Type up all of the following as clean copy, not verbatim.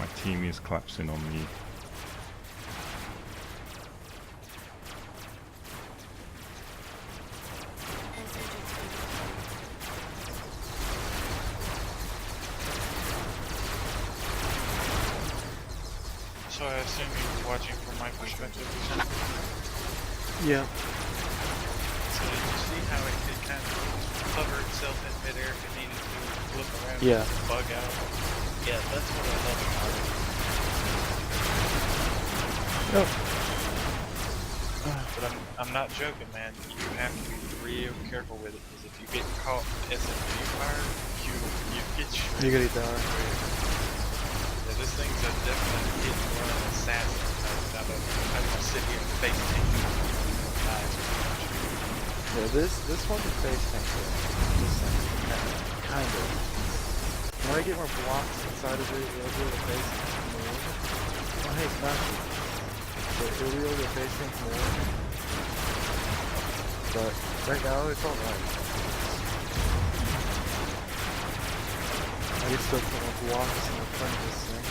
My team is collapsing on me. So I assume you were watching from my perspective or something? Yeah. So did you see how it could kind of hover itself in midair if it needed to flip around Yeah. and bug out? Yeah, that's what I love about it. Yep. But I'm not joking, man. You have to be real careful with it, because if you get caught in SMG fire, you get shredded. You gotta eat that. Yeah, this thing's a definite hit and run assassin. I don't want to sit here and face tank eyes. Yeah, this one's a face tank though. This thing, kind of. When I get more blocks inside of it, it'll be able to face tank more. Oh hey, smash it. So it'll be able to face tank more. But right now it's alright. I can still put more blocks in the front of this thing.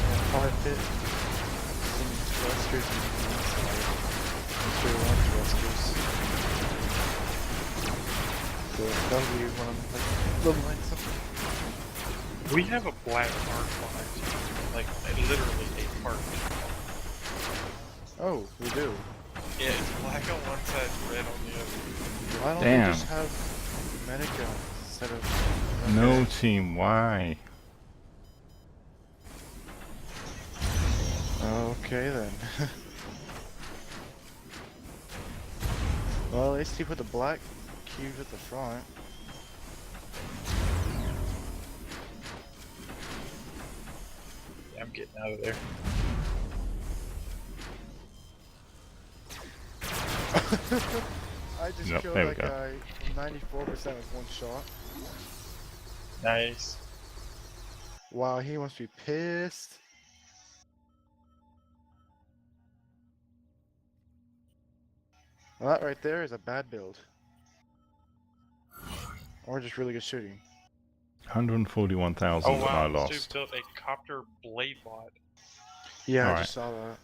And probably fit some thrusters in the inside. Straight one thrusters. So that'll be when I'm like leveling something. We have a black mark on our team, like literally a mark. Oh, we do. Yeah, it's black on one side, red on the other. Why don't Damn. we just have medic guns instead of... No team, why? Okay then. Well, at least he put the black cubes at the front. Yeah, I'm getting out of there. I just Yep, killed there we that go. guy 94% with one shot. Nice. Wow, he must be pissed. Well, that right there is a bad build. Or just really good shooting. 141,000 Oh wow, I this lost. dude built a copter blade bot. Yeah, I Alright. just saw that.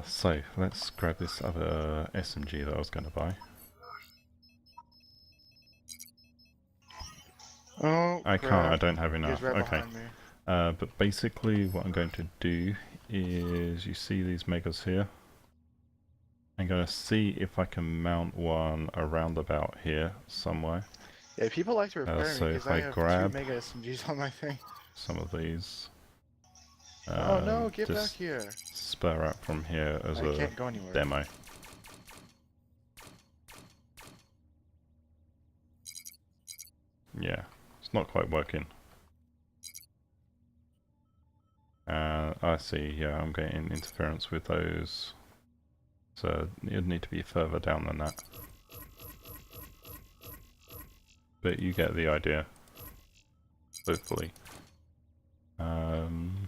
So let's grab this other SMG that I was going to buy. Oh, I can't, I don't have He's enough. right Okay. behind me. But basically what I'm going to do is, you see these megas here? I'm going to see if I can mount one around about here somewhere. Yeah, people like to repair so me if because I I have grab 2 mega SMGs on my thing. some of these, Oh no, get back just here. spur up from here as I a can't go anywhere. demo. Yeah, it's not quite working. I see, yeah, I'm getting interference with those. So you'd need to be further down than that. But you get the idea, hopefully. I'm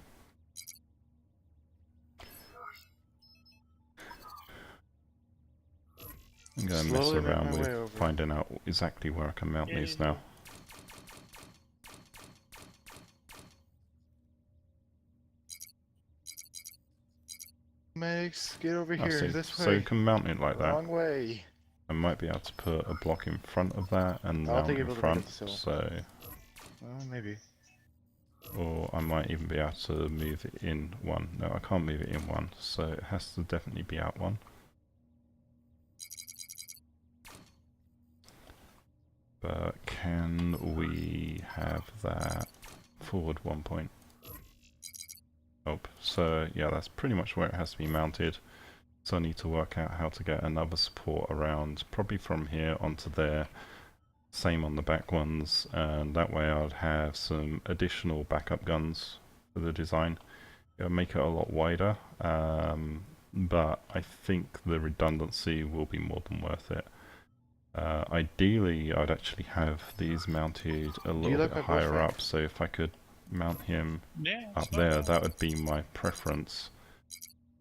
going to mess Slowly make around my with way over. finding out exactly where I can mount these now. Max, get over I here, see. this So you way. can mount it like that. Wrong way. I might be able to put a block in front of that and I don't mount think in you'll be able to front, get the sill. so... Well, maybe. Or I might even be able to move it in one. No, I can't move it in one, so it has to definitely be out one. But can we have that forward 1 point? Oh, so yeah, that's pretty much where it has to be mounted. So I need to work out how to get another support around, probably from here onto there. Same on the back ones, and that way I'd have some additional backup guns for the design. It'll make it a lot wider, but I think the redundancy will be more than worth it. Ideally, I'd actually have these mounted a little bit higher up, so if I could mount him up there, that would be my preference.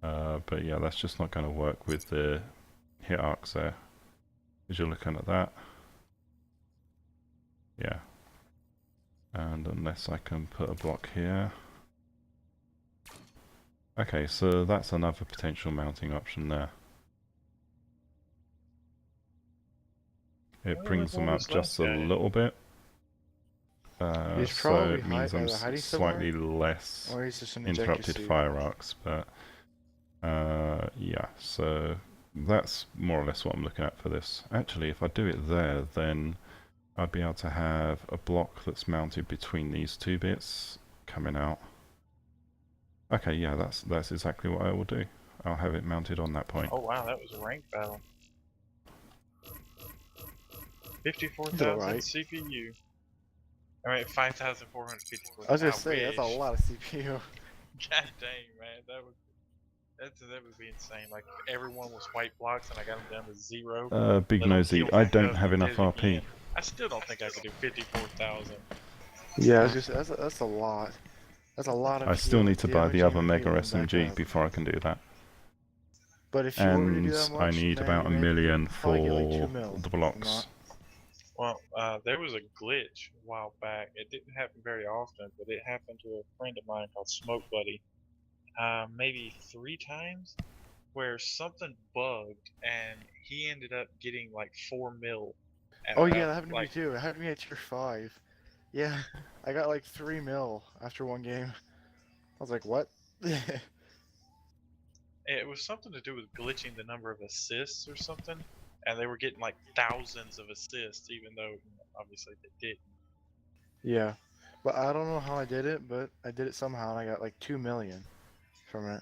But yeah, that's just not going to work with the hit arcs there. As you're looking at that. Yeah. And unless I can put a block here. Okay, so that's another potential mounting option there. It Where brings was them all up this last just a guy? little bit. He's So probably it means I'm either hiding slightly somewhere, less or he's just an ejector interrupted seat. fire arcs, but yeah, so that's more or less what I'm looking at for this. Actually, if I do it there, then I'd be able to have a block that's mounted between these two bits coming out. Okay, yeah, that's exactly what I will do. I'll have it mounted on that point. Oh wow, that was a rank battle. Did 54,000 alright. CPU. Alright, 5,454. I was gonna I say that's a wish. lot of CPU. God dang, man, that would be insane. Like everyone was white blocks, and I got them down to 0. Big Let them nosy, heal I back don't up, have and enough did it RP. again. I still don't think I could do 54,000. Yeah, I was just that's a lot. That's a lot of I still healing, need to buy the damaging, other and Mega healing back SMG up. before I can do that. But if you want me to do And that I much, need now about you're a gonna have to million probably get like 2 for mil the from blocks. that. Well, there was a glitch a while back. It didn't happen very often, but it happened to a friend of mine called Smoke Buddy. Maybe 3 times, where something bugged, and he ended up getting like 4 mil at Oh yeah, about that happened to me like too. It happened to me at tier 5. Yeah, I got like 3 mil after one game. I was like, what? it was something to do with glitching the number of assists or something, and they were getting like thousands of assists, even though obviously they didn't. Yeah, but I don't know how I did it, but I did it somehow, and I got like 2 million from it.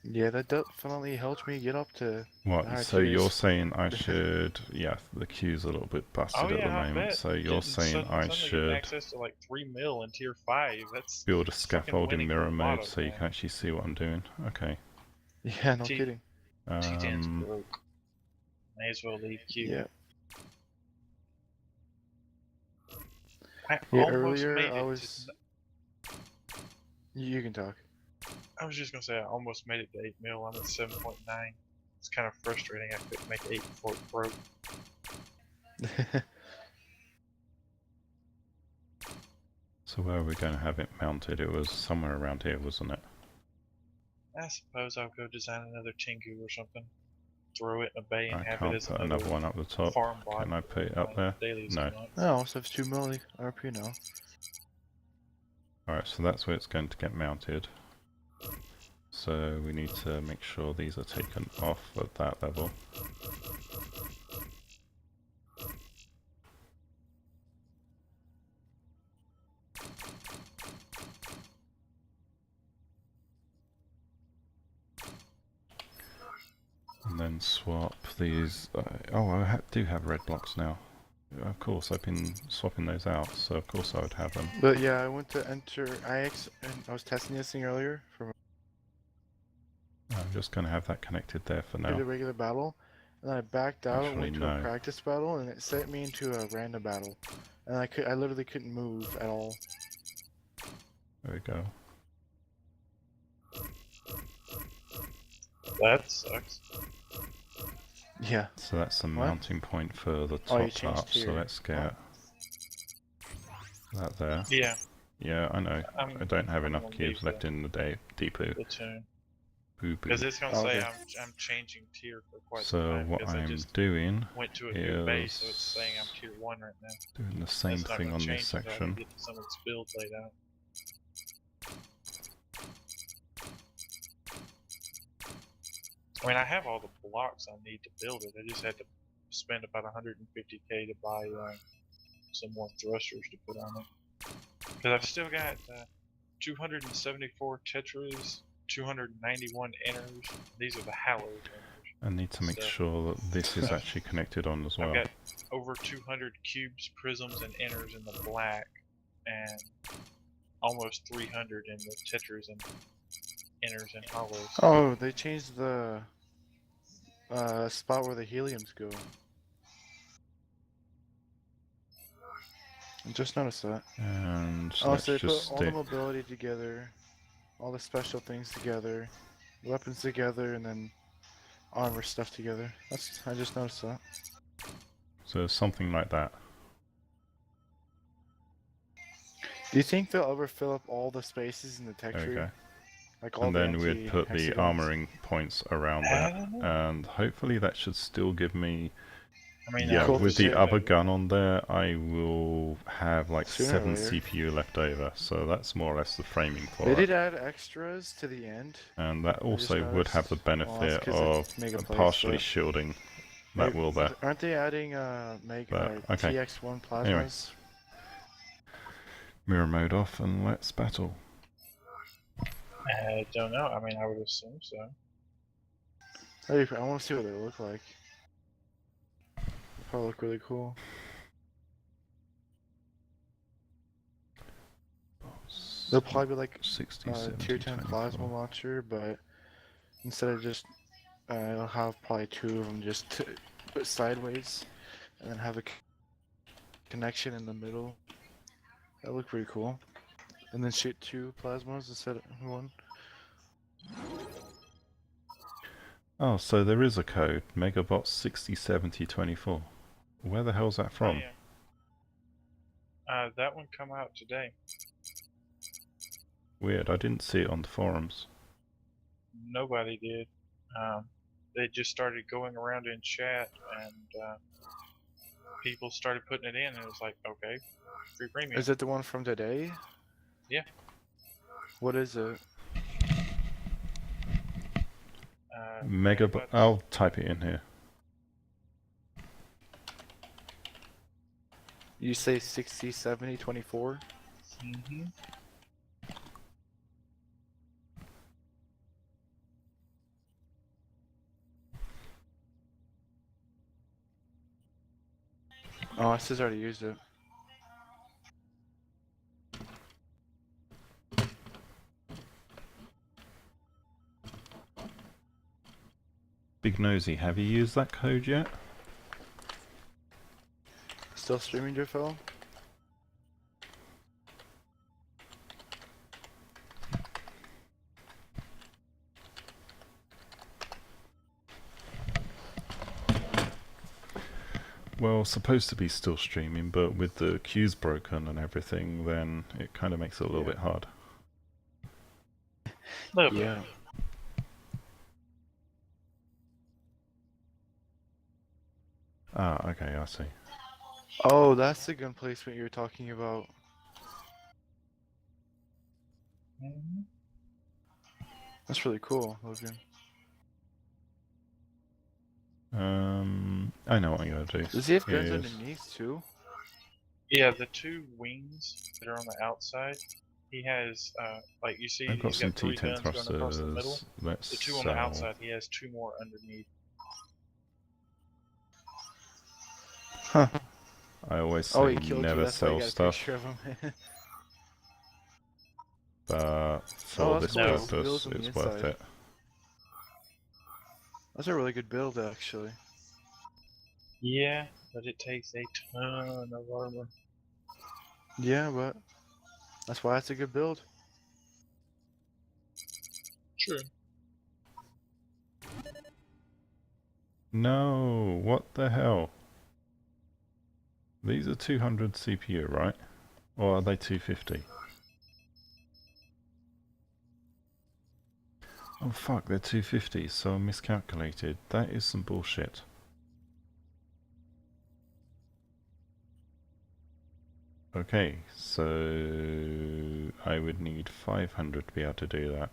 Yeah, that definitely helped me get up to the What, higher so you're tiers. saying I should, yeah, the queue's a little bit Oh busted at the yeah, I moment, bet. so you're Getting saying I suddenly getting should access to like 3 mil in tier 5. That's build a fucking scaffold in winning the mirror mode lotto, so you man. can actually see what I'm doing. Okay. Yeah, no T kidding. T10's Um, broke. May as well leave Q. Yeah. I Yeah, almost earlier made I it was. You can talk. I was just gonna say I almost made it to 8 mil. I'm at 7.9. It's kind of frustrating. I couldn't make 8 before it broke. so where are we going to have it mounted? It was somewhere around here, wasn't it? I suppose I'll go design another Tengu or something. Throw it in a bay and I have it can't as put another another one up the top. farm block Can I for put it my up there? dailies No. come up. I also have 2 milli RP now. Alright, so that's where it's going to get mounted. So we need to make sure these are taken off at that level. And then swap these. Oh, I do have red blocks now. Of course, I've been swapping those out, so of course I would have them. But yeah, I went to enter IX and I was testing this thing earlier from I'm just going to have that connected there for a now. regular battle, and I backed out and Actually, went to a no. practice battle, and it sent me into a random battle, and I literally couldn't move at all. There we go. That sucks. Yeah. So that's the What? mounting point for the Oh, you top changed up, so tier. let's get that there. Yeah, Yeah, I know. I don't have I'm enough gonna cubes leave left in the depot. platoon. Boo boo. Because it's gonna Oh, say okay. I'm changing tier for quite some So time what because I I'm just doing went to a new base, so it's is saying I'm tier 1 right now. doing the same It's not thing gonna on this change until I section. get some of its build laid out. I mean, I have all the blocks I need to build it. I just had to spend about 150k to buy some more thrusters to put on it. Because I've still got 274 tetras, 291 inners. These are the hallowed inners. I need to make So- sure that this is actually connected on as well. I've got over 200 cubes, prisms, and inners in the black, and almost 300 in the tetras and inners and hollows. Oh, they changed the spot where the heliums go. I just noticed that. And Oh, let's so they just put all the stick. mobility together, all the special things together, weapons together, and then armor stuff together. I just noticed that. So something like that. Do you think they'll ever fill up all the spaces in the tech There we tree? go. Like all And the then empty we'd put the hexagons? armoring points around I that. don't know. And hopefully that should still give me... I mean, Yeah, I Cool would with to the see. other assume it gun on there, I will have like Sooner or 7 later. CPU left over. So that's more or less the framing for They it. did add extras to the end. And that I just also would have the noticed. Well, that's benefit 'cause of it's mega plates, partially but shielding that wheel there. aren't they adding But, okay. TX1 plasmas? Anyway. Mirror mode off and let's battle. I don't know. I mean, I would assume so. Hey, I want to see what they look like. They probably look really cool. They'll probably be like 60, a 70, tier 10 plasma 24. launcher, but instead of just, it'll have probably 2 of them just put sideways, and then have a connection in the middle. That look pretty cool. And then shoot 2 plasmas instead of 1. Oh, so there is a code, Megabot 607024. Where the hell's that from? Oh, yeah. That one come out today. Weird, I didn't see it on the forums. Nobody did. They just started going around in chat, and people started putting it in, and it was like, okay, free premium. Is it the one from today? Yeah. What is it? Megabot, I'll type it in here. You say 60, 70, 24? Mm-hmm. Oh, it says I already used it. Big Nosy, have you used that code yet? Still streaming, dear fellow? Well, supposed to be still streaming, but with the queues broken and everything, then it kind of makes it a little bit hard. Little bit. Yeah. Ah, okay, I see. Oh, that's the gun placement you were talking about. Mm-hmm. That's really cool, Logan. I know what I'm gonna do. Does he have guns Is- underneath too? Yeah, the 2 wings that are on the outside, he has, like you see, I've got he's some got 3 T10 guns going across the middle. thrusters. Let's The 2 on sell. the outside, he has 2 more underneath. Huh. I always Oh, say he killed you. never That's why you sell got a stuff, picture of him. but for Oh, this that's cool. purpose, Builds on the it's worth inside. it. That's a really good build, actually. Yeah, but it takes a ton of armor. Yeah, but that's why it's a good build. True. No, what the hell? These are 200 CPU, right? Or are they 250? Oh fuck, they're 250, so I miscalculated. That is some bullshit. Okay, so I would need 500 to be able to do that.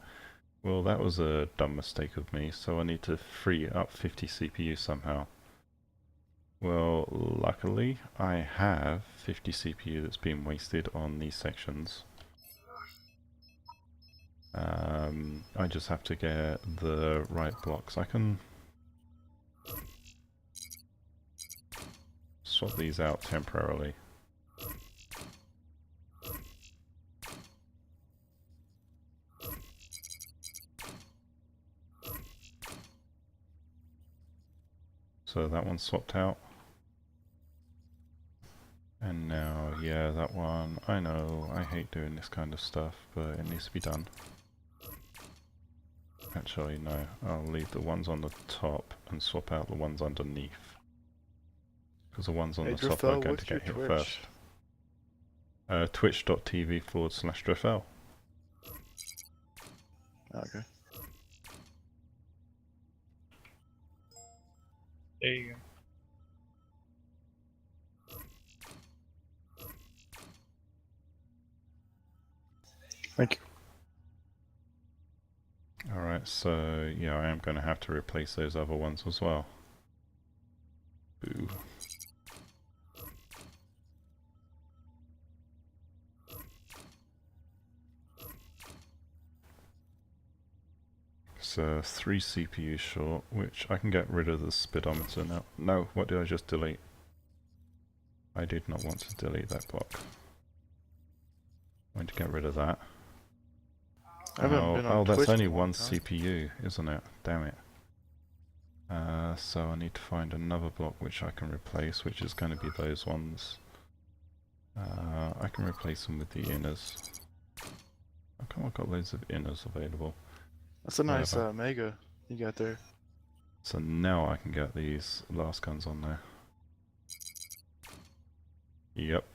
Well, that was a dumb mistake of me, so I need to free up 50 CPU somehow. Well, luckily, I have 50 CPU that's been wasted on these sections. I just have to get the right blocks. I can swap these out temporarily. So that one's swapped out. And now, yeah, that one, I know, I hate doing this kind of stuff, but it needs to be done. Actually, no, I'll leave the ones on the top and swap out the ones underneath. Because the ones on Hey, the top Drifel, are going what's to get your hit Twitch? first. Twitch.tv/Driffel. Okay. There you go. Thank you. Alright, so yeah, I am going to have to replace those other ones as well. Boo. So 3 CPUs short, which I can get rid of the speedometer now. No, what did I just delete? I did not want to delete that block. I'm going to get rid of that. I haven't been on that's Twitch only in a long one time. CPU, isn't it? Damn it. So I need to find another block which I can replace, which is going to be those ones. I can replace them with the inners. How come I've got loads of inners available? That's a nice Whatever. Mega you got there. So now I can get these last guns on there. Yep.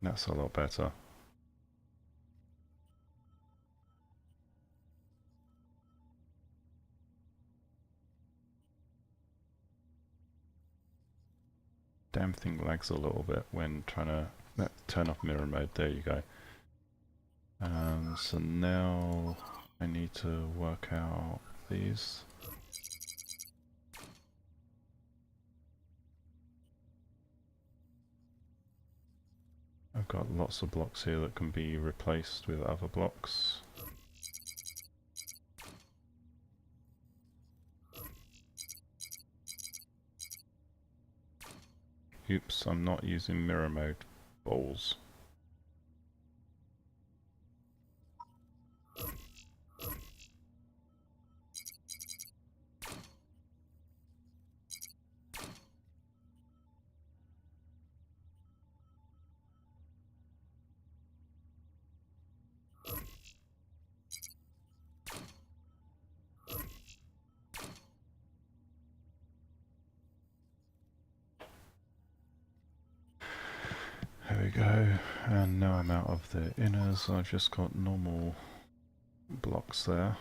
That's a lot better. Damn thing lags a little bit when trying to turn off mirror mode. There you go. So now I need to work out these. I've got lots of blocks here that can be replaced with other blocks. Oops, I'm not using mirror mode. Balls. There we go, and now I'm out of the inners. I've just got normal blocks there.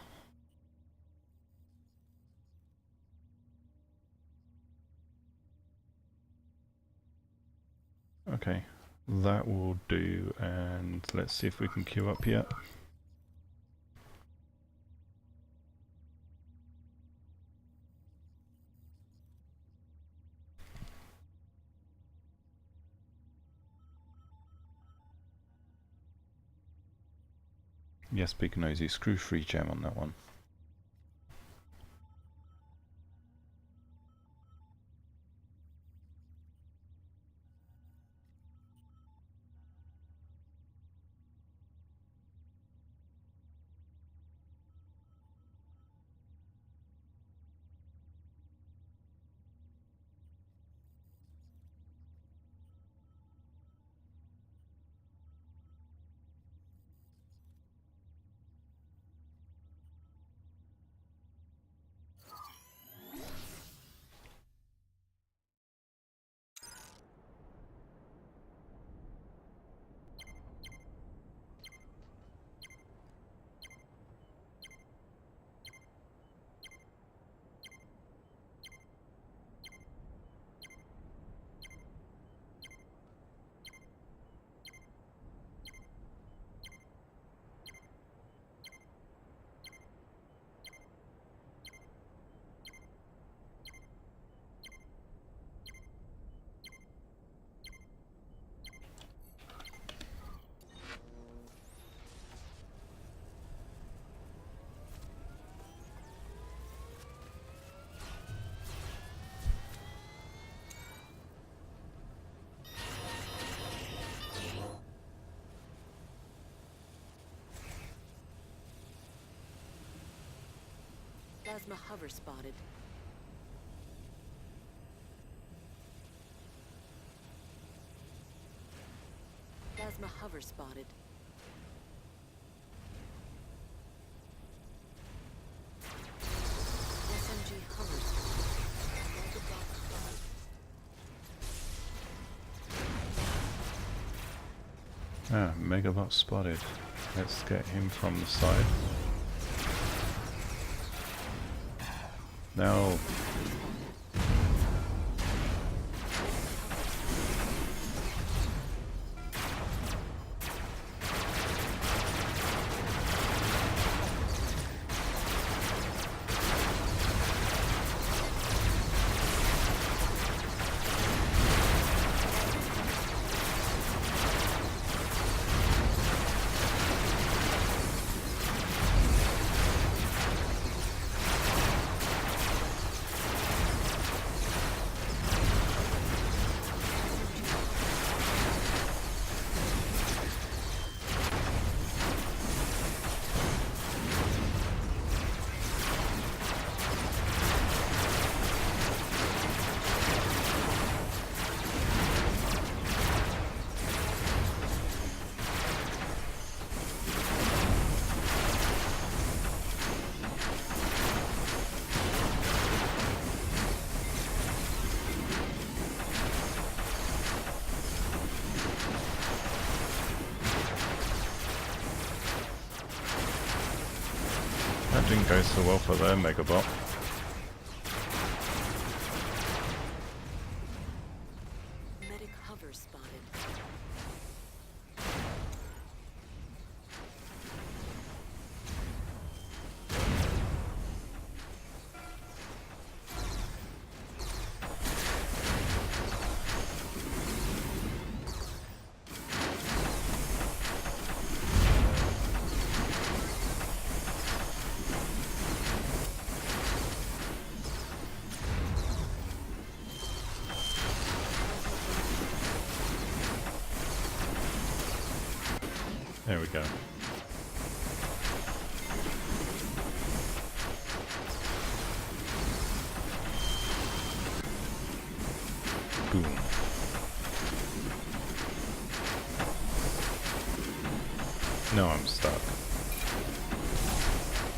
Okay, that will do, and let's see if we can queue up yet. Yes, big nosy, screw free gem on that one. Plasma hover spotted. Plasma hover spotted. SMG hover spotted. Ah, Megabot spotted. Let's get him from the side. Now, that didn't go so well for their Megabot. Medic hover spotted. There we go. Boom. No, I'm stuck.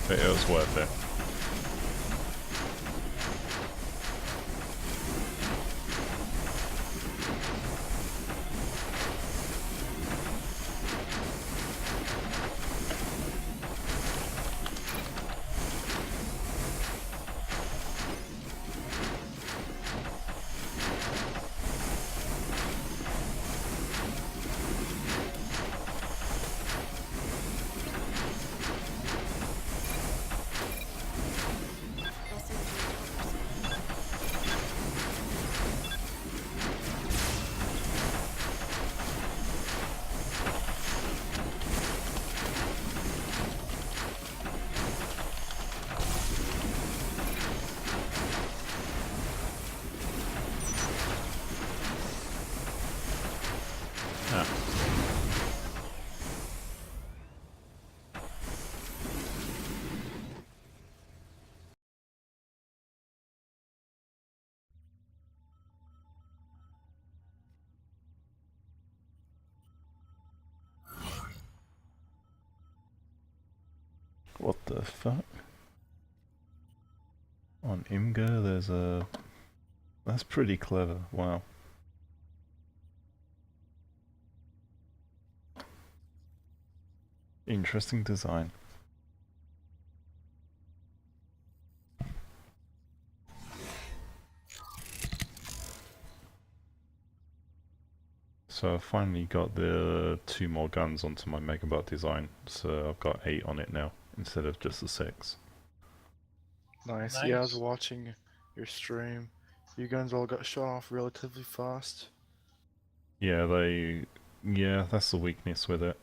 But it was worth it. Ah. What the fuck? On Imgur there's a... That's pretty clever, wow. Interesting design. So I finally got the 2 more guns onto my Megabot design, so I've got 8 on it now, instead of just the 6. Nice. Yeah, I was Nice. watching your stream. You guns all got shot off relatively fast. Yeah, yeah, that's the weakness with it.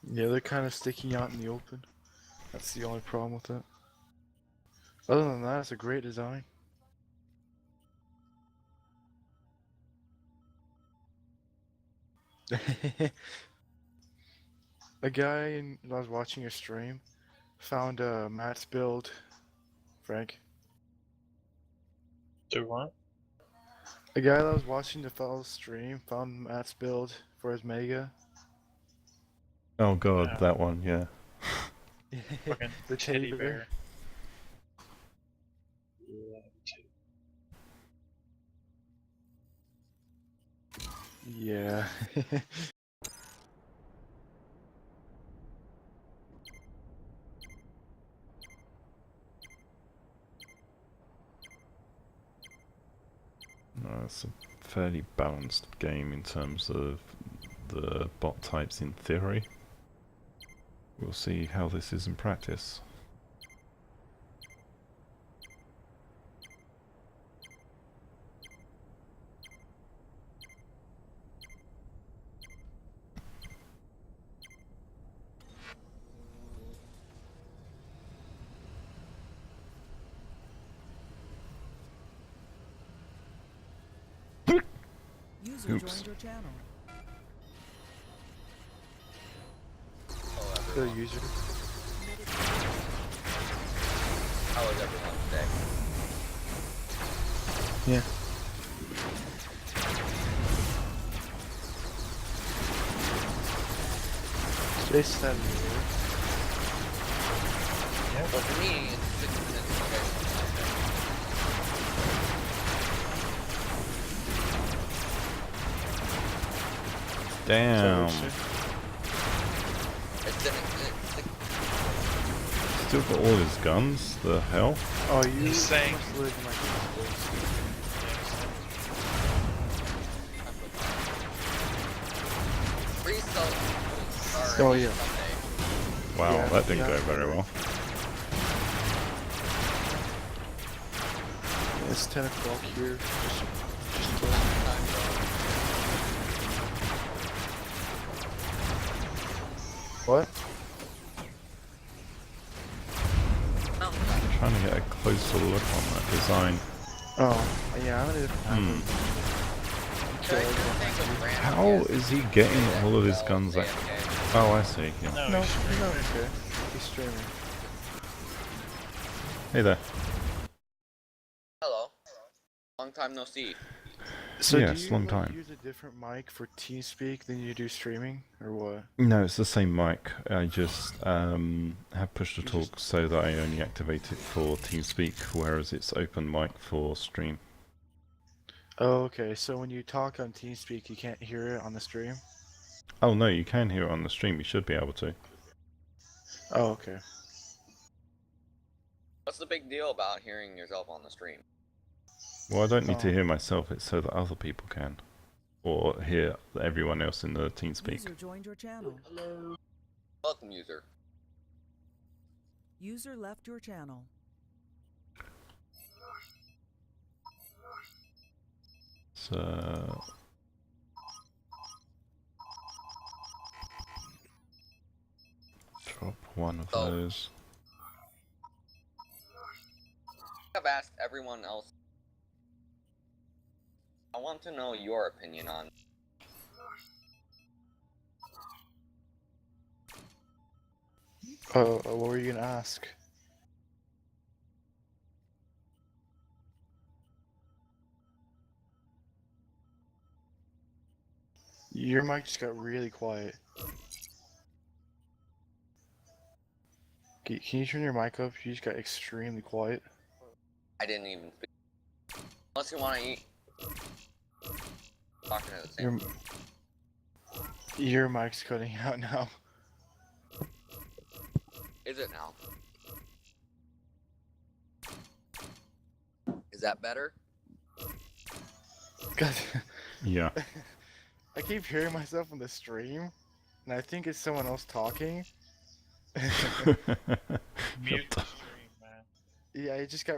Yeah, they're kind of sticking out in the open. That's the only problem with it. Other than that, it's a great design. A guy I was watching your stream found Matt's build, Frank. Do what? A guy that was watching the fellow's stream found Matt's build for his Mega. Oh god, Yeah. that one, yeah. Fucking The teddy bear. Yeah, me too. Yeah. No, it's a fairly balanced game in terms of the bot types in theory. We'll see how this is in practice. User Oops. joined your channel. Hello The everyone. user. How is everyone today? Yeah. Today's Saturday. Well, for me, it's 6 minutes. Damn! Still got all his guns? The hell? Oh, you He's saying- must live in like this Oh, yeah. Wow, Yeah, that didn't yeah. go very well. place. It's 10 o'clock here. Just what? I'm trying to get a closer look on that design. Oh, yeah, I'm in a different How is he getting all of his guns like... Oh, I see. Yeah. No, No, he's no, streaming. okay. He's streaming. Hey there. Hello. Long time no see. So Yes, do you long like, time. use a different mic for TeamSpeak than you do streaming, or what? No, it's the same mic. I just have push to You talk so that I only activate it for TeamSpeak, whereas it's open mic for stream. Oh, okay. So when you talk on TeamSpeak, you can't hear it on the stream? Oh no, you can hear it on the stream. You should be able to. Oh, okay. What's the big deal about hearing yourself on the stream? Well, I don't need to Oh. hear myself. It's so that other people can, or hear everyone else in the TeamSpeak. User joined your channel. Hello. Welcome, user. User left your channel. So drop one of Oh. those. I've asked everyone else. I want to know your opinion on. Oh, what were you gonna ask? Your mic just got really quiet. Can you turn your mic up? You just got extremely quiet. I didn't even speak. Unless you want to eat. Talking at the same Your mic's cutting out now. Is it now? Is that better? God, Yeah. I keep hearing myself on the stream, and I think it's someone else talking. Mute the stream, man. Yeah, I just got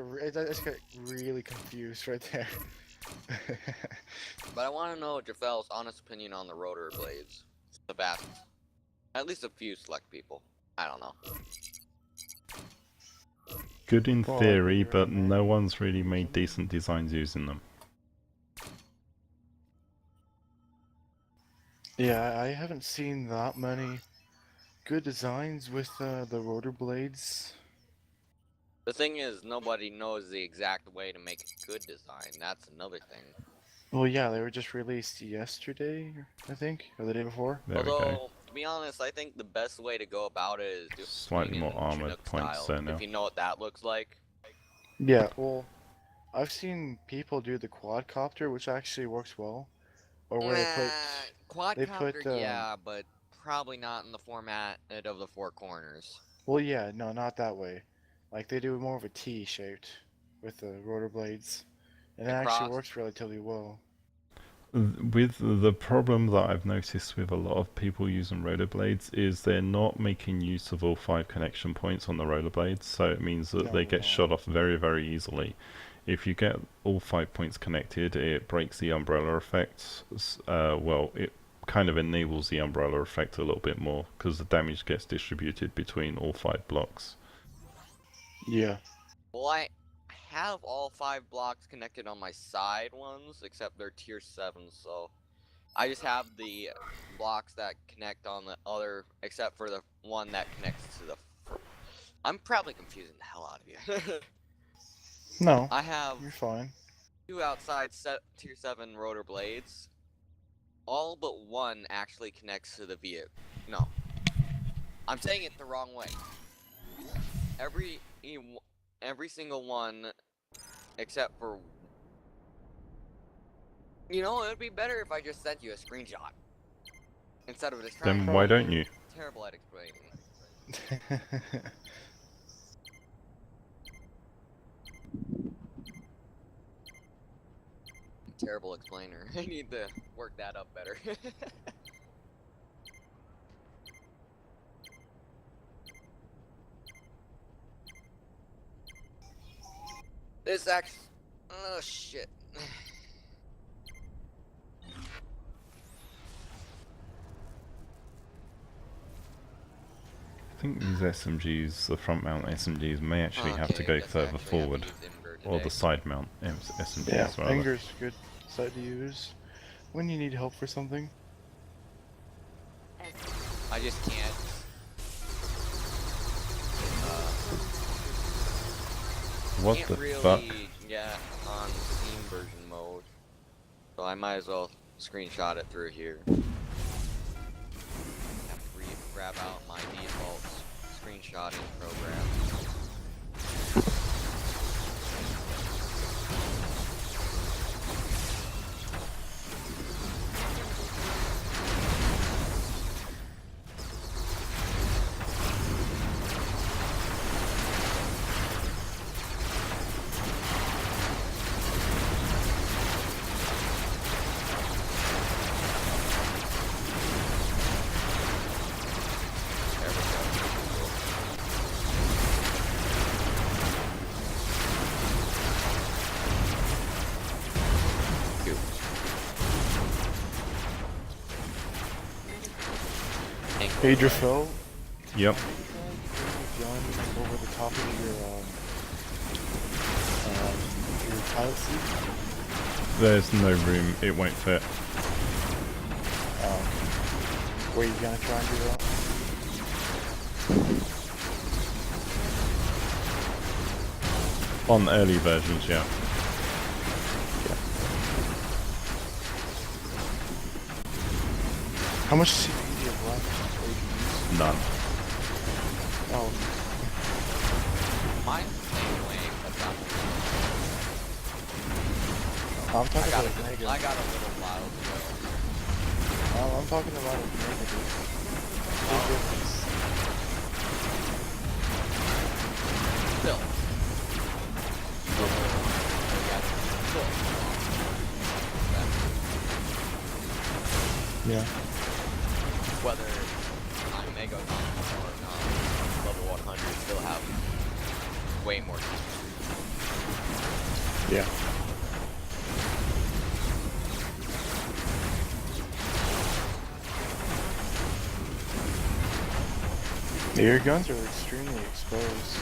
really confused right there. But I want to know Jafel's honest opinion on the rotor blades. The vast. At least a few select people. I don't know. Good in Well, theory, you're but right. no one's really made decent designs using them. Yeah, I haven't seen that many good designs with the rotor blades. The thing is, nobody knows the exact way to make a good design. That's another thing. Well, yeah, they were just released yesterday, I think, or the day before. There we go. Although, to be honest, I think the best way to go about it is do Slightly Sweden more armored Chinook points style, there now. if you know what that looks like. Yeah, well, I've seen people do the quadcopter, which actually works well. or where they quadcopter, put yeah, but probably not in the format of the four corners. well, yeah, no, not that way. Like they do more of a T shaped with the rotor blades, and it actually Across. works relatively well. With the problem that I've noticed with a lot of people using rotor blades is they're not making use of all 5 connection points on the rotor blades, so it means that No, they they're get not. shot off very, very easily. If you get all 5 points connected, it breaks the umbrella effect. Well, it kind of enables the umbrella effect a little bit more because the damage gets distributed between all 5 blocks. Yeah. Well, I have all 5 blocks connected on my side ones, except they're tier 7, so I just have the blocks that connect on the other, except for the one that connects to the. I'm probably confusing the hell out of you. No, I have you're fine. 2 outside tier 7 rotor blades. All but one actually connects to the vehicle. No, I'm saying it the wrong way. Every single one, except for. You know, it would be better if I just sent you a screenshot instead of just trying. Then why don't you? Terrible at explaining. Terrible explainer. I need to work that up better. This actually. Oh shit. I think these SMGs, the front mount SMGs, may actually have to go let's further actually have to forward. use Ember Or the today. side mount SMGs Yeah, rather. Anger's a good site to use when you need help for something. I just can't. What Can't the really fuck? get on Steam version mode, so I might as well screenshot it through here. Have to grab out my default screenshotting program. There we go. Two. Adrifel, Yep. gun over the top of your pilot seat. There's no room, it won't fit. Were you gonna try and do that? On early versions, yeah. How much CPU do you have left? Or you can use? None. Oh, Mine's the same way, except I'm talking I got about a mega. I got a little while to go. Oh, I'm talking about a mega. Big difference. Still. Still. Yeah. Whether I'm Mega or not, level 100 still have way more. Yeah. The air guns are extremely exposed.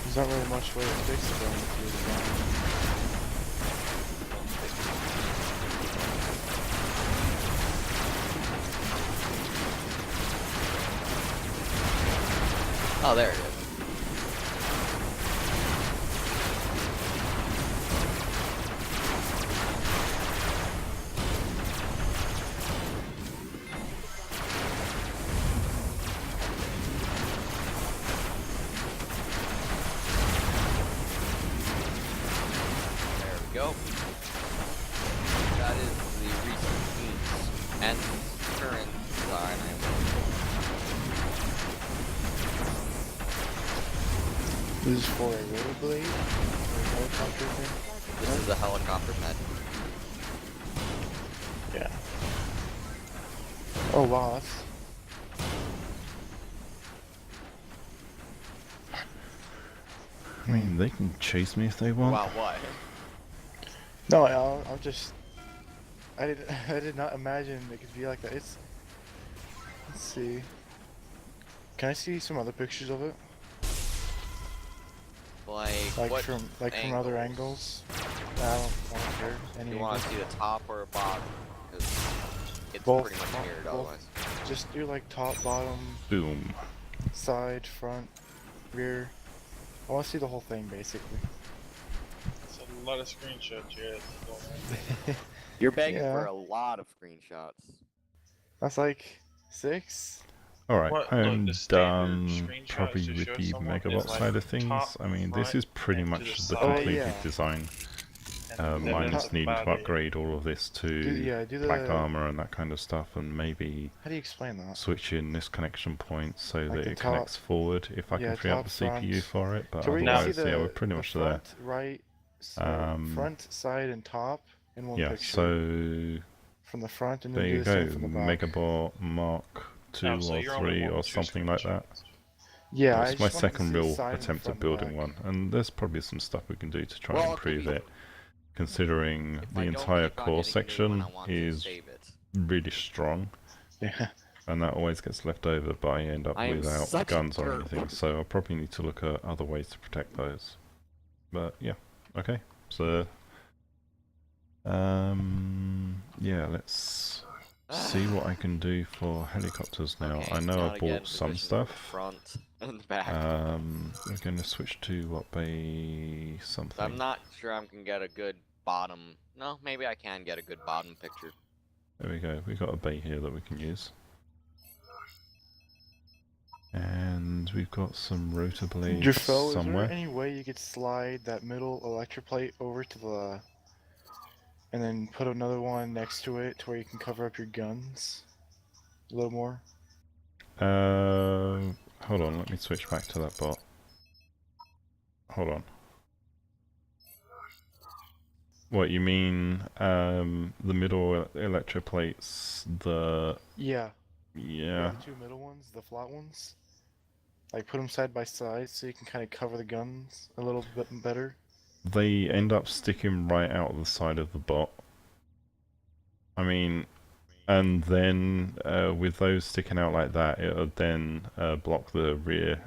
There's not really much way to fix the gun if you're the gun. Oh, there it is. There we go. That is the recent news and current design. This is for a rollerblade or a helicopter thing. This is a helicopter pet. Yeah. Oh wow, that's... I mean, they can chase me if they want. Wow, what? No, I'm just... I did not imagine it could be like that. It's... Let's see. Can I see some other pictures of it? Like what from other angles? I don't care. Any You want to angle. see the top or bottom? Because it's Both. pretty much mirrored Both. otherwise. Just do like top, bottom, Boom. side, front, rear. I want to see the whole thing basically. It's a lot of screenshots you had. You're begging Yeah. for a lot of screenshots. That's like 6. Alright, What, look, I'm the standard done screenshots probably to with show the someone is, Megabot like, side of things. top, I mean, this front, is pretty and to much the the side. completed yeah. design. And then Minus that's needing to about it. upgrade all of this to Yeah, do the... black armor and that kind of stuff, and maybe How do you explain that? switch in this connection point so Like that the it top- connects forward if I yeah, can free up top, the CPU front. for it, but So where you can otherwise, see yeah, we're pretty the much there. front, right, front, side, and top in one Yeah, picture. so From the front and there then do you the go, same from the back. Megabot Mark 2 Oh, so or you're only 3 wanting or 2 something like that. screenshots. Yeah, I It's my just wanted to second see the real side and attempt front at and building back. one, and there's probably some stuff we can do to try Well, and I'll improve delete it, considering If the I don't entire keep on core getting a new one, section I want to is save it. really strong, Yeah. and that always gets left over by end up I am without such a guns or derp. anything, so I'll probably need to look at other ways to protect those. But yeah, okay, so yeah, let's see what I can do for helicopters now. Okay, I know now I to get in bought some position for the stuff. Front and the back. We're going to switch to what bay something. I'm not sure I can get a good bottom. No, maybe I can get a good bottom picture. There we go. We've got a bay here that we can use. And we've got some rotor blades Jafel, is somewhere. there any way you could slide that middle electroplate over to the... and then put another one next to it to where you can cover up your guns a little more? Hold on, let me switch back to that bot. Hold on. What, you mean the middle electroplates, the... Yeah. Yeah. The 2 middle ones, the flat ones. Like put them side by side so you can kind of cover the guns a little bit better. They end up sticking right out of the side of the bot. I mean, and then with those sticking out like that, it'll then block the rear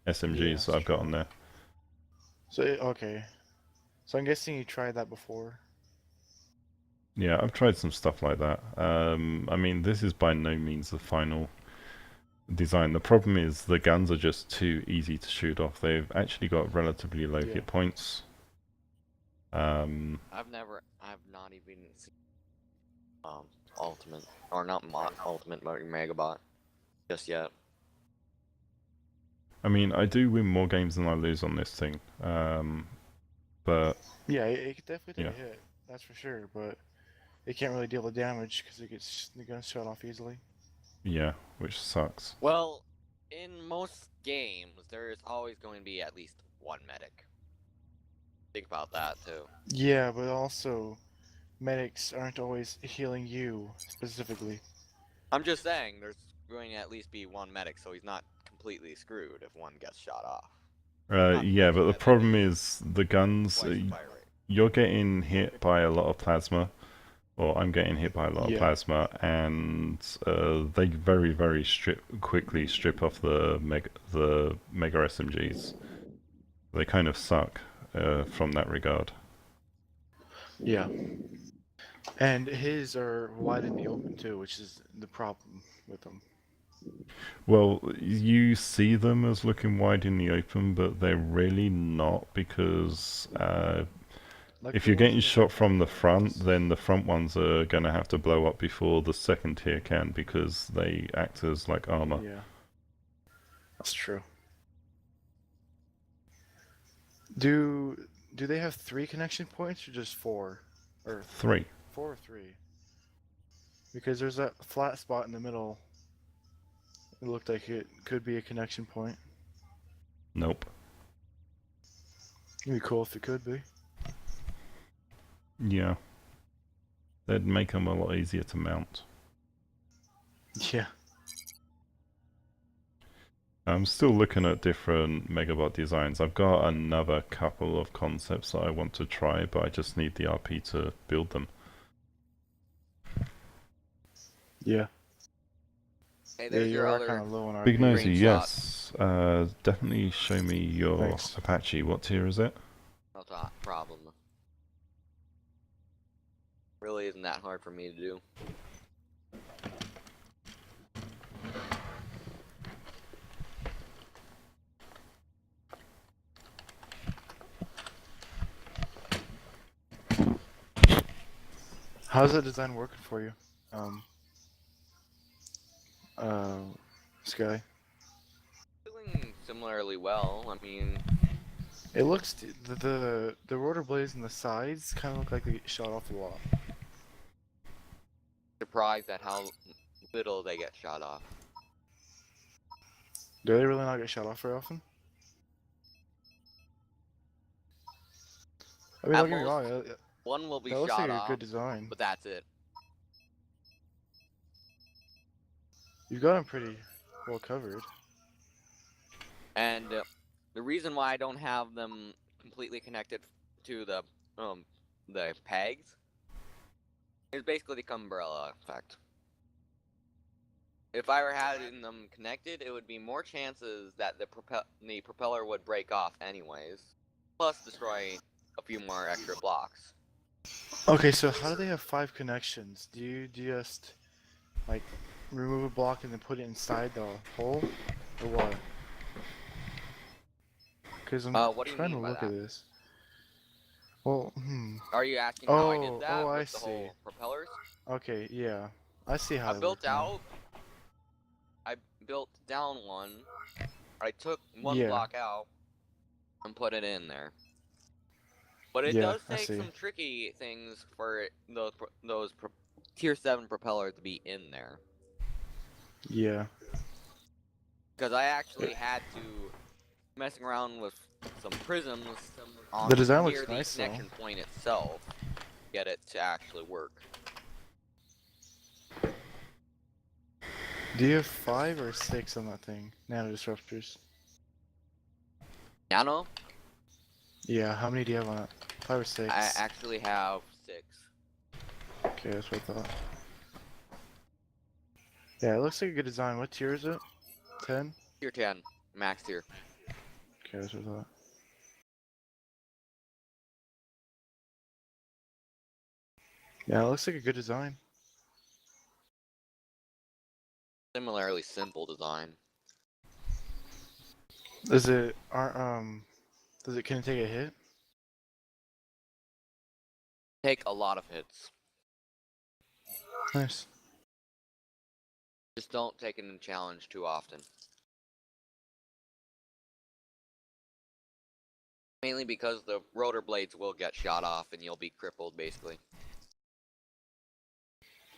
SMGs that I've got on there. So, okay. So I'm guessing you tried that before. Yeah, I've tried some stuff like that. I mean, this is by no means the final design. The problem is the guns are just too easy to shoot off. They've actually got relatively low hit points. I've not even seen Ultimate, or not Ultimate, but Megabot just yet. I mean, I do win more games than I lose on this thing. But Yeah, it could definitely take Yeah. a hit, that's for sure, but it can't really deal the damage because it gets the gun shot off easily. yeah, which sucks. Well, in most games, there is always going to be at least one medic. Think about that too. Yeah, but also medics aren't always healing you specifically. I'm just saying, there's going to at least be one medic, so he's not completely screwed if one gets shot off. Yeah, but the problem is the guns. Twice the fire rate. You're getting hit by a lot of plasma, or I'm getting hit by a lot of Yeah. plasma, and they very, very quickly strip off the mega SMGs. They kind of suck from that regard. Yeah. And his are wide in the open too, which is the problem with them. Well, you see them as looking wide in the open, but they're really not, because Like if the you're ones getting in shot from the background front, ones. then the front ones are going to have to blow up before the second tier can, because they act as like armor. Yeah. That's true. Do do they have 3 connection points or just 4? Or 3. 4 or 3? Because there's that flat spot in the middle. It looked like it could be a connection point. Nope. It'd be cool if it could be. Yeah. That'd make them a lot easier to mount. Yeah. I'm still looking at different Megabot designs. I've got another couple of concepts that I want to try, but I just need the RP to build them. Yeah. Hey, Yeah, there's you your are other. kind of low on Big RP. Nosy, Screenshot. yes. Definitely show me your Thanks. Apache. What tier is it? No problem. Really isn't that hard for me to do. How's that design working for you? Sky. Doing similarly well. I mean, It looks the rotor blades and the sides kind of look like they get shot off a lot. surprised at how little they get shot off. Do they really not get shot off very often? I mean, At don't get me most, wrong. One will be That looks shot like a off, good design. but that's it. You've got them pretty well covered. And the reason why I don't have them completely connected to the pegs is basically the umbrella effect. If I were having them connected, it would be more chances that the propeller would break off anyways, plus destroy a few more extra blocks. Okay, so how do they have 5 connections? Do you just like remove a block and then put it inside the hole, or what? Because I'm What do you trying to mean by look that? at this. Well, Are you asking how I did Oh, that oh, with I the see. whole propellers? Okay, yeah, I see how I they built work now. out. I built down one. I took one Yeah. block out and put it in there. But it Yeah, does I take see. some tricky things for those tier 7 propellers to be in there. Yeah. Because I actually had to messing around with some prisms on The design near looks the nice, though. connection point itself to get it to actually work. Do you have 5 or 6 on that thing? Nano disruptors. Nano, Yeah, how many do you have on it? 5 or 6? I actually have 6. Okay, that's what I thought. Yeah, it looks like a good design. What tier is it? 10? Tier 10, max tier. Okay, that's what I thought. Yeah, it looks like a good design. Similarly simple design. Does it can it take a hit? Take a lot of hits. Nice. Just don't take it in challenge too often. Mainly because the rotor blades will get shot off and you'll be crippled basically.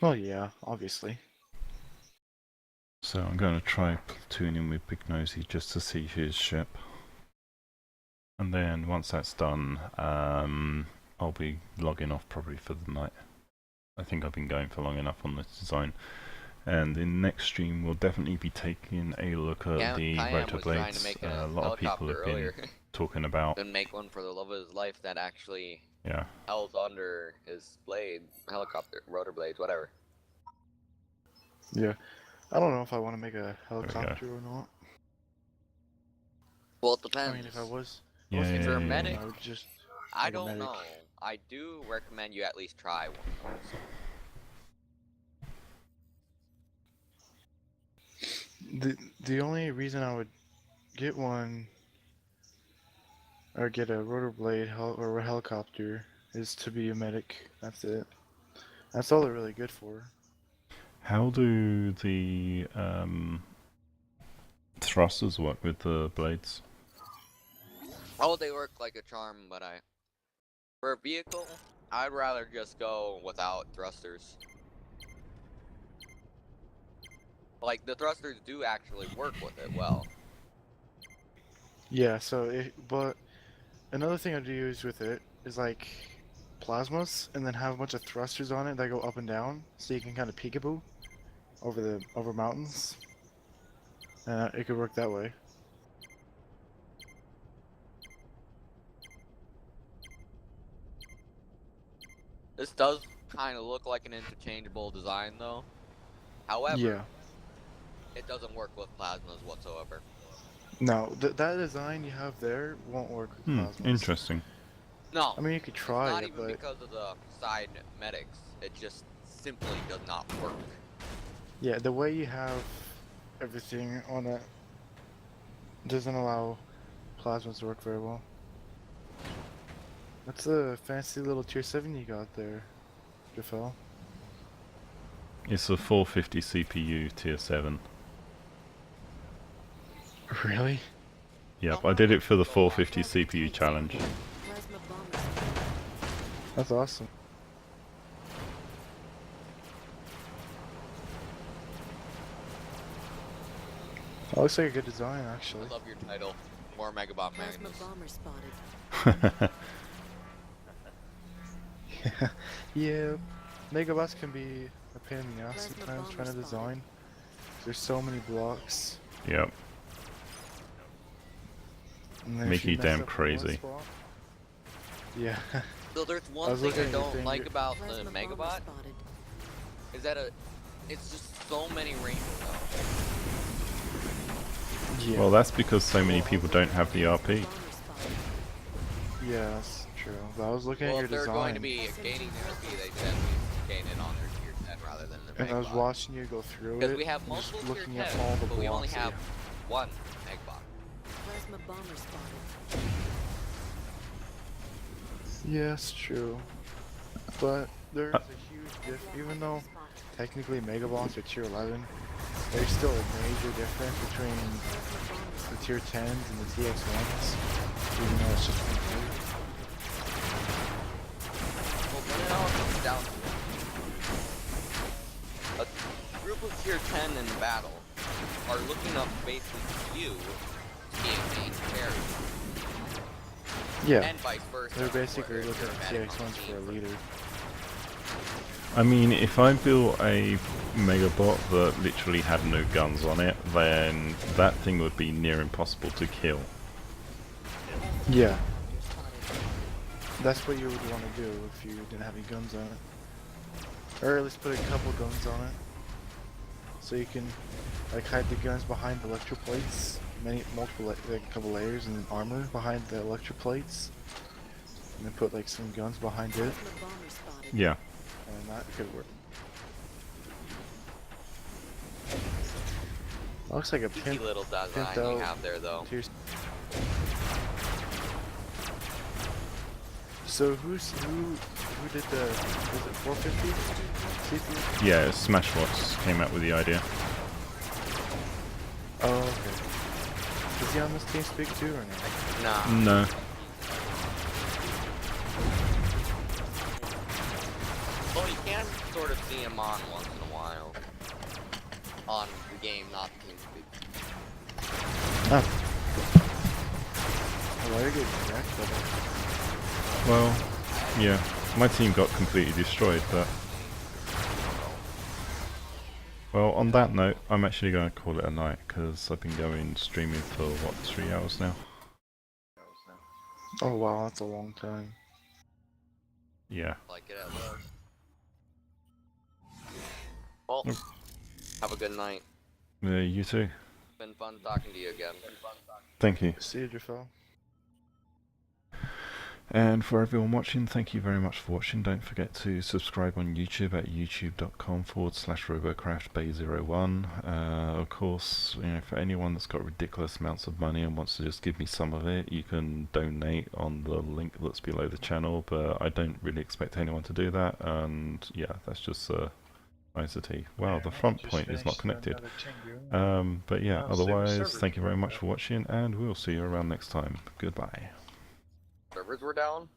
Well, yeah, obviously. So I'm going to try platooning with Big Nosy just to see his ship. And then once that's done, I'll be logging off probably for the night. I think I've been going for long enough on this design. And in next stream, we'll definitely be taking a look at the rotor blades. A lot of people have been talking about. Then make one for the love of his life that actually Yeah. held under his blade, helicopter, rotor blades, whatever. Yeah. I don't know if I want to make a helicopter or not. Well, it depends. I mean, if I was, Yeah, If you're a yeah, medic, I would just. I like a don't medic. know. I do recommend you at least try one. The only reason I would get one or get a rotor blade or a helicopter is to be a medic. That's it. That's all they're really good for. How do the thrusters work with the blades? Oh, they work like a charm, but I For a vehicle, I'd rather just go without thrusters. Like, the thrusters do actually work with it well. Yeah, but another thing I'd use with it is like plasmas and then have a bunch of thrusters on it that go up and down so you can kind of peekaboo over mountains. It could work that way. This does kind of look like an interchangeable design, though. However, Yeah. it doesn't work with plasmas whatsoever. No, that design you have there won't work with plasmas. Interesting. No, I mean, you could try not it, even but because of the side medics. It just simply does not work. yeah, the way you have everything on it doesn't allow plasmas to work very well. That's a fancy little tier 7 you got there, Jafel. It's a 450 CPU tier 7. Really? Yep, I did it for the 450 CPU challenge. Plasma bomber spotted. That's awesome. That looks like a good design, actually. I love your title. More Megabot Plasma Magnus. bomber spotted. Yeah, Megabots can be a pain in the ass Plasma sometimes bomber trying to spotted. design. There's so many blocks. Yep. And then if Make you you mess damn up in one crazy. spot- Yeah. So there's one was thing looking I at your don't finger. like about the Plasma bomber Megabot spotted. is that it's just so many ranges. Yeah. Well, that's because so many people don't have the RP. Bomber spotted. Yeah, that's true. But I was looking Well, at if your they're design, going to be gaining their RP, they should gain it on their tier 10 rather than the and I was Megabot. watching you go through it. Because we have just multiple tier looking at 10, all the but we only blocks that have you one Megabot. Plasma bomber spotted. Yeah, it's true. But there's a huge diff. Even though technically Megabots are tier 11, there's still a major difference between the tier 10s and the TX1s. Even though it's just one tier. Well, when it all comes down to it, a group of tier 10 in battle are looking up basically to you to be a main carry, Yeah, and vice versa. they're where basically they're looking your at medic on TX1s the for a team. leader. I mean, if I built a Megabot that literally had no guns on it, then that thing would be near impossible to kill. Yeah, that's what you would want to do if you didn't have any guns on it. Or at least put a couple guns on it. So you can like hide the guns behind the electroplates, multiple like a couple layers and armor behind the electroplates. And then put like some guns behind it, Plasma bomber spotted. Yeah. and that could work. Looks like a Easy pimp. little design pimped you out have there, though. tier. So who did the, was it 450 CPU? Yeah, Smashbox came up with the idea. Oh, okay. Is he on this TeamSpeak too or no? Nah. No. Well, you can sort of see him on once in a while. On the game, not TeamSpeak. Oh. Why are you getting wrecked by that? Well, yeah. My team got completely destroyed, but... Well, on that note, I'm actually going to call it a night, because I've been going streaming for, what, 3 hours now? Oh wow, that's a long time. Yeah. Like it at least. Well, Yep. have a good night. You too. Been fun talking to you again. Thank you. See you, Jafel. And for everyone watching, thank you very much for watching. Don't forget to subscribe on YouTube at youtube.com/Robocraft Bay01. Of course, you know, for anyone that's got ridiculous amounts of money and wants to just give me some of it, you can donate on the link that's below the channel, but I don't really expect anyone to do that, and yeah, that's just a nicety. Wow, the front point is not connected. But yeah, otherwise, thank you very much for watching, and we'll see you around next time. Goodbye. Servers were down.